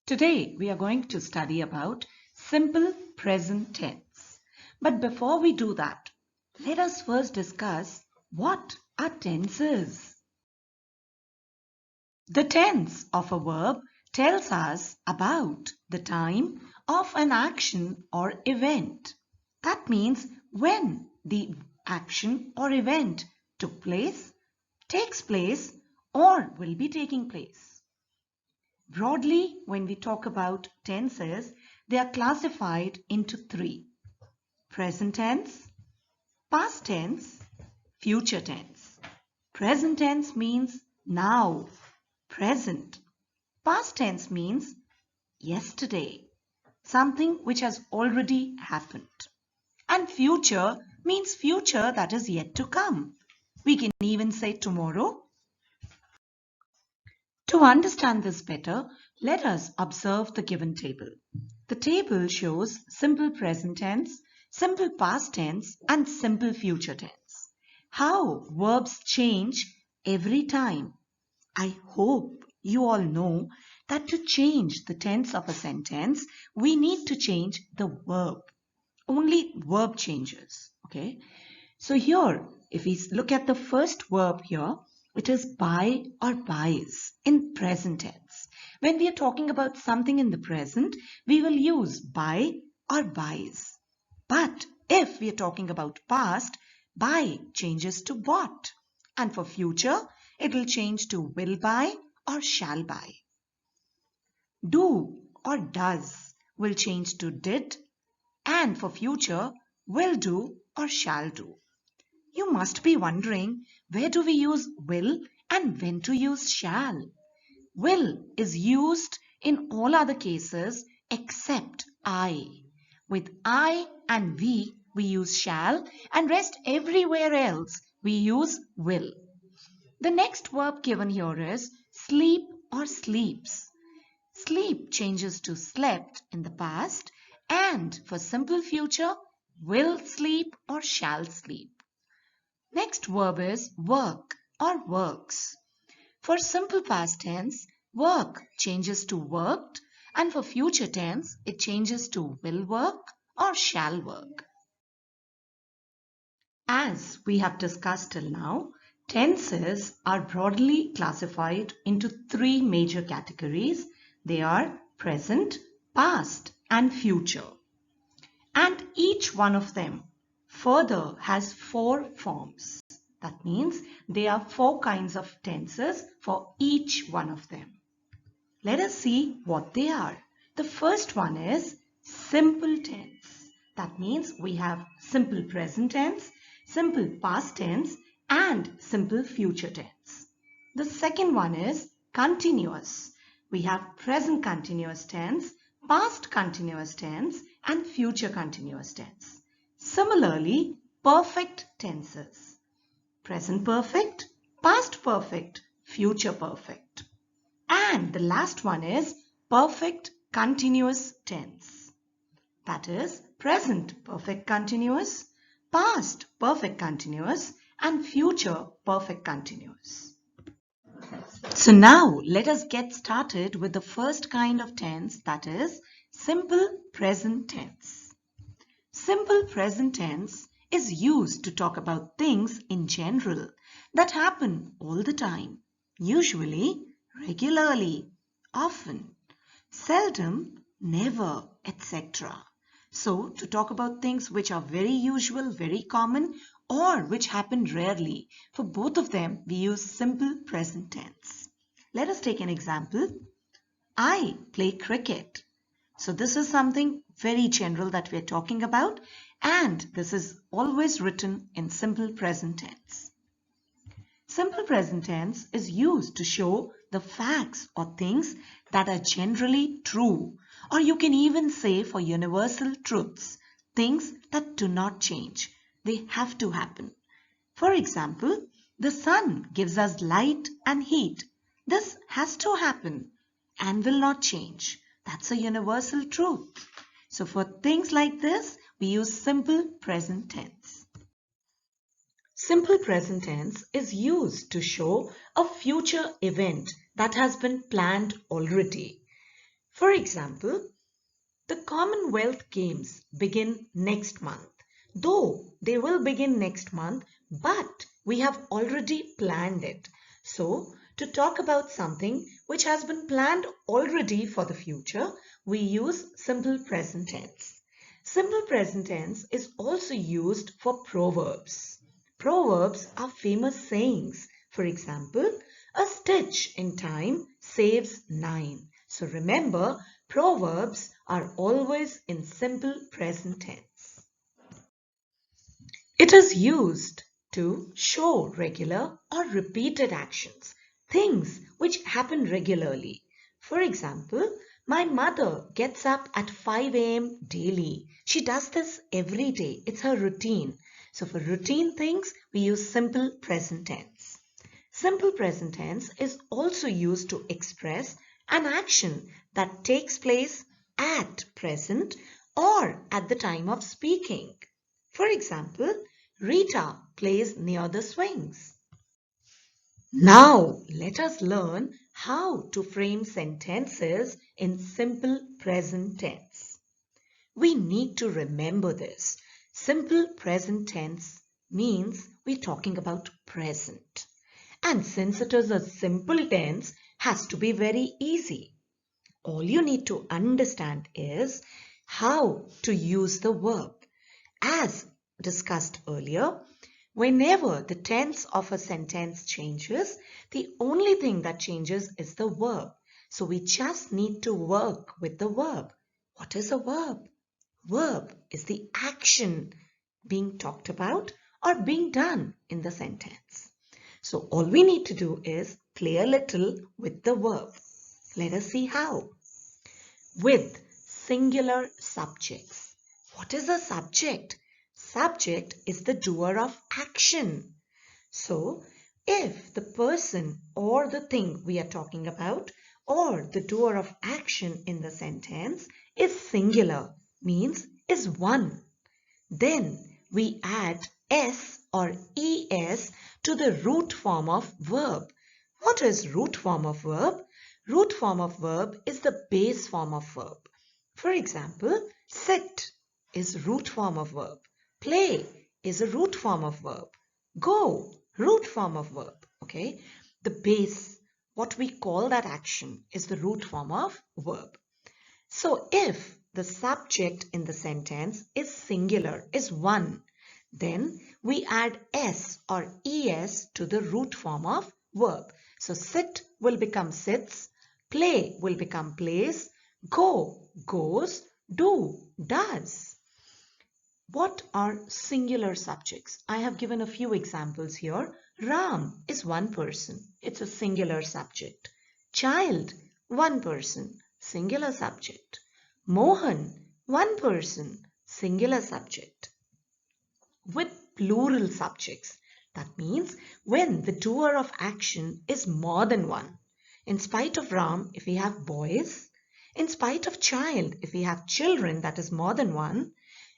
Today we are going to study about simple present tense. But before we do that, let us first discuss what are tenses. The tense of a verb tells us about the time of an action or event. That means when the action or event took place, takes place, or will be taking place. Broadly, when we talk about tenses, they are classified into three: present tense, past tense, future tense. Present tense means now, present. Past tense means yesterday, something which has already happened. And future means future that is yet to come. We can even say tomorrow. To understand this better, let us observe the given table. The table shows simple present tense, simple past tense, and simple future tense. How verbs change every time. I hope you all know that to change the tense of a sentence, we need to change the verb. Only verb changes. Okay. So here, if we look at the first verb here, it is buy or buys in present tense. When we are talking about something in the present, we will use buy or buys. But if we are talking about past, buy changes to bought. And for future, it will change to will buy or shall buy. Do or does will change to did, and for future, will do or shall do. You must be wondering, where do we use will and when to use shall? Will is used in all other cases except I. With I and we use shall, and rest everywhere else we use will. The next verb given here is sleep or sleeps. Sleep changes to slept in the past, and for simple future, will sleep or shall sleep. Next verb is work or works. For simple past tense, work changes to worked, and for future tense, it changes to will work or shall work. As we have discussed till now, tenses are broadly classified into three major categories. They are present, past, and future. And each one of them further has four forms. That means there are four kinds of tenses for each one of them. Let us see what they are. The first one is simple tense. That means we have simple present tense, simple past tense, and simple future tense. The second one is continuous. We have present continuous tense, past continuous tense, and future continuous tense. Similarly, perfect tenses. Present perfect, past perfect, future perfect. And the last one is perfect continuous tense. That is present perfect continuous, past perfect continuous, and future perfect continuous. So now let us get started with the first kind of tense, that is simple present tense. Simple present tense is used to talk about things in general that happen all the time, usually, regularly, often, seldom, never, etc. So to talk about things which are very usual, very common, or which happen rarely, for both of them we use simple present tense. Let us take an example. I play cricket. So this is something very general that we are talking about, and this is always written in simple present tense. Simple present tense is used to show the facts or things that are generally true, or you can even say for universal truths, things that do not change. They have to happen. For example, the sun gives us light and heat. This has to happen and will not change. That's a universal truth. So for things like this, we use simple present tense. Simple present tense is used to show a future event that has been planned already. For example, the Commonwealth Games begin next month. Though they will begin next month, but we have already planned it. So, to talk about something which has been planned already for the future, we use simple present tense. Simple present tense is also used for proverbs. Proverbs are famous sayings. For example, a stitch in time saves nine. So remember, proverbs are always in simple present tense. It is used to show regular or repeated actions, things which happen regularly. For example, my mother gets up at 5 a.m. daily. She does this every day. It's her routine. So for routine things, we use simple present tense. Simple present tense is also used to express an action that takes place at present or at the time of speaking. For example, Rita plays near the swings. Now, let us learn how to frame sentences in simple present tense. We need to remember this. Simple present tense means we're talking about present. And since it is a simple tense, has to be very easy. All you need to understand is how to use the verb. As discussed earlier, whenever the tense of a sentence changes, the only thing that changes is the verb. So we just need to work with the verb. What is a verb? Verb is the action being talked about or being done in the sentence. So all we need to do is play a little with the verb. Let us see how. With singular subjects. What is a subject? Subject is the doer of action. So, if the person or the thing we are talking about or the doer of action in the sentence is singular, means is one, then we add s or es to the root form of verb. What is root form of verb? Root form of verb is the base form of verb. For example, sit is root form of verb. Play is a root form of verb. Go, root form of verb. Okay, the base, what we call that action, is the root form of verb. So if the subject in the sentence is singular, is one, then we add s or es to the root form of verb. So sit will become sits, play will become plays, go goes, do does. What are singular subjects? I have given a few examples here. Ram is one person. It's a singular subject. Child, one person, singular subject. Mohan, one person, singular subject. With plural subjects, that means when the doer of action is more than one. In spite of Ram, if we have boys, in spite of child, if we have children, that is more than one.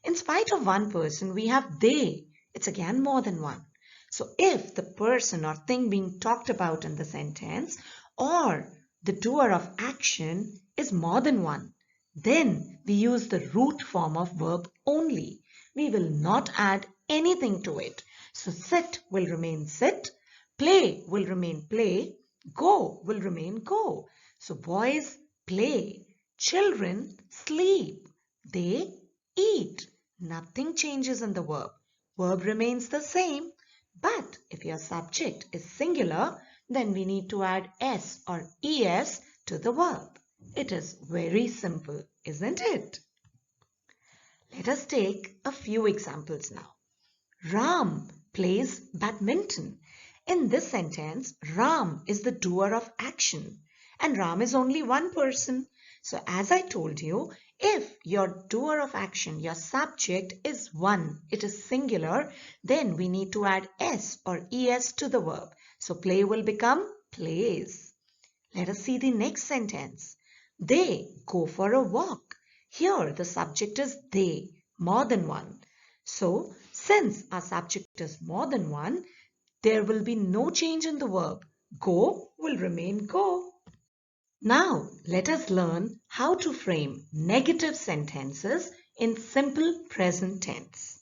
In spite of one person, we have they. It's again more than one. So if the person or thing being talked about in the sentence or the doer of action is more than one, then we use the root form of verb only. We will not add anything to it. So sit will remain sit, play will remain play, go will remain go. So boys play, children sleep, they eat. Nothing changes in the verb. Verb remains the same. But if your subject is singular, then we need to add s or es to the verb. It is very simple, isn't it? Let us take a few examples now. Ram plays badminton. In this sentence, Ram is the doer of action and Ram is only one person. So as I told you, if your doer of action, your subject is one, it is singular, then we need to add s or es to the verb. So play will become plays. Let us see the next sentence. They go for a walk. Here the subject is they, more than one. So since our subject is more than one, there will be no change in the verb. Go will remain go. Now, let us learn how to frame negative sentences in simple present tense.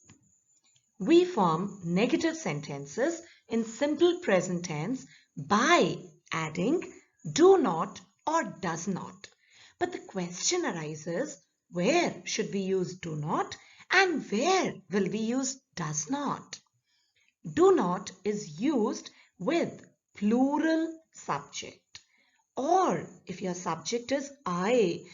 We form negative sentences in simple present tense by adding do not or does not. But the question arises, where should we use do not and where will we use does not? Do not is used with plural subject. Or if your subject is I,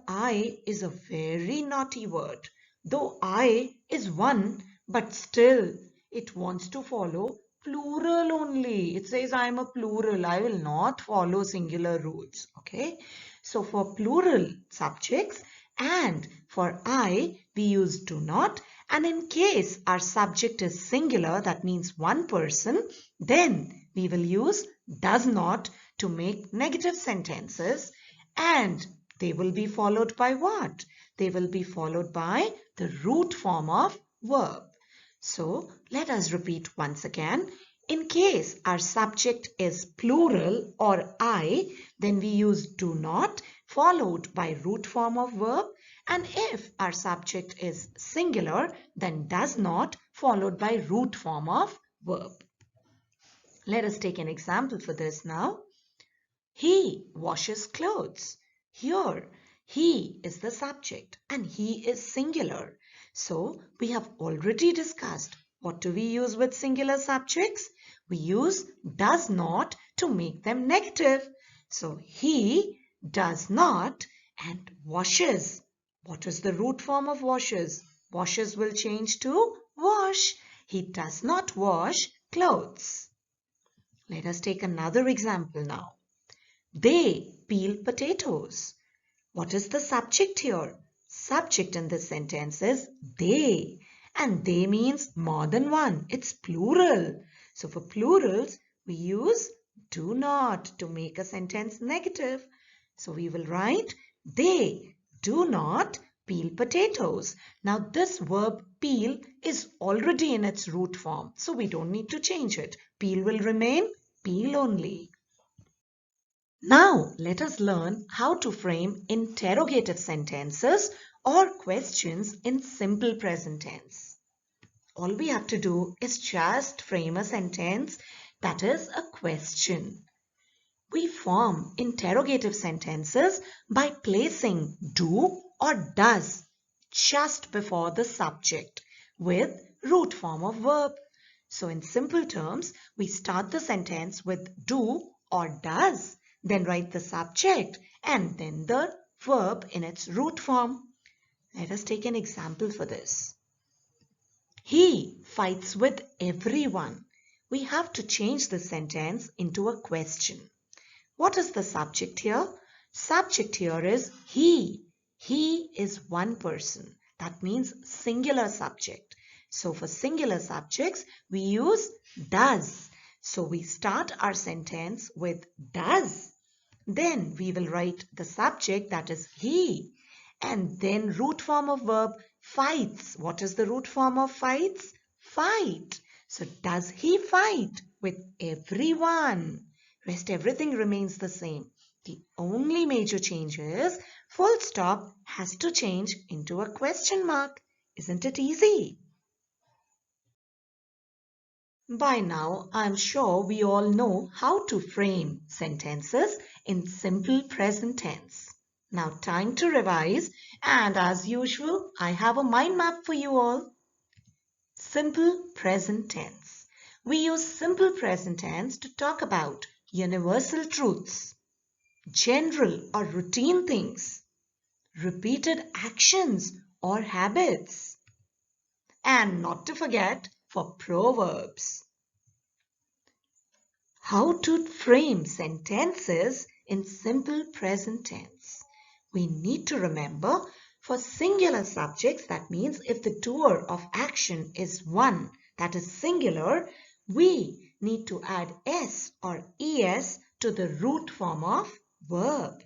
I is a very naughty word. Though I is one, but still it wants to follow plural only. It says I am a plural. I will not follow singular rules. Okay. So for plural subjects and for I, we use do not. And in case our subject is singular, that means one person, then we will use does not to make negative sentences, and they will be followed by what? They will be followed by the root form of verb. So let us repeat once again. In case our subject is plural or I, then we use do not followed by root form of verb. And if our subject is singular, then does not followed by root form of verb. Let us take an example for this now. He washes clothes. Here, he is the subject and he is singular. So, we have already discussed what do we use with singular subjects? We use does not to make them negative. So, he does not and washes. What is the root form of washes? Washes will change to wash. He does not wash clothes. Let us take another example now. They peel potatoes. What is the subject here? Subject in this sentence is they. And they means more than one. It's plural. So for plurals, we use do not to make a sentence negative. So we will write they do not peel potatoes. Now this verb peel is already in its root form. So we don't need to change it. Peel will remain peel only. Now, let us learn how to frame interrogative sentences or questions in simple present tense. All we have to do is just frame a sentence that is a question. We form interrogative sentences by placing do or does just before the subject with root form of verb. So in simple terms, we start the sentence with do or does, then write the subject and then the verb in its root form. Let us take an example for this. He fights with everyone. We have to change the sentence into a question. What is the subject here? Subject here is he. He is one person. That means singular subject. So for singular subjects, we use does. So we start our sentence with does. Then we will write the subject, that is he. And then root form of verb fights. What is the root form of fights? Fight. So does he fight with everyone? Rest everything remains the same. The only major change is full stop has to change into a question mark. Isn't it easy? By now, I'm sure we all know how to frame sentences in simple present tense. Now time to revise, and as usual, I have a mind map for you all. Simple present tense. We use simple present tense to talk about universal truths, general or routine things, repeated actions or habits, and not to forget for proverbs. How to frame sentences in simple present tense. We need to remember for singular subjects, that means if the doer of action is one, that is singular, we need to add s or es to the root form of verb.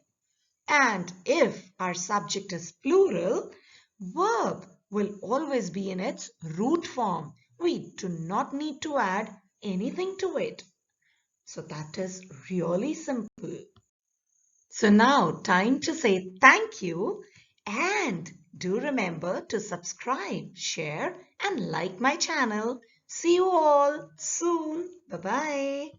And if our subject is plural, verb will always be in its root form. We do not need to add anything to it. So that is really simple. So now time to say thank you, and do remember to subscribe, share and like my channel. See you all soon. Bye-bye.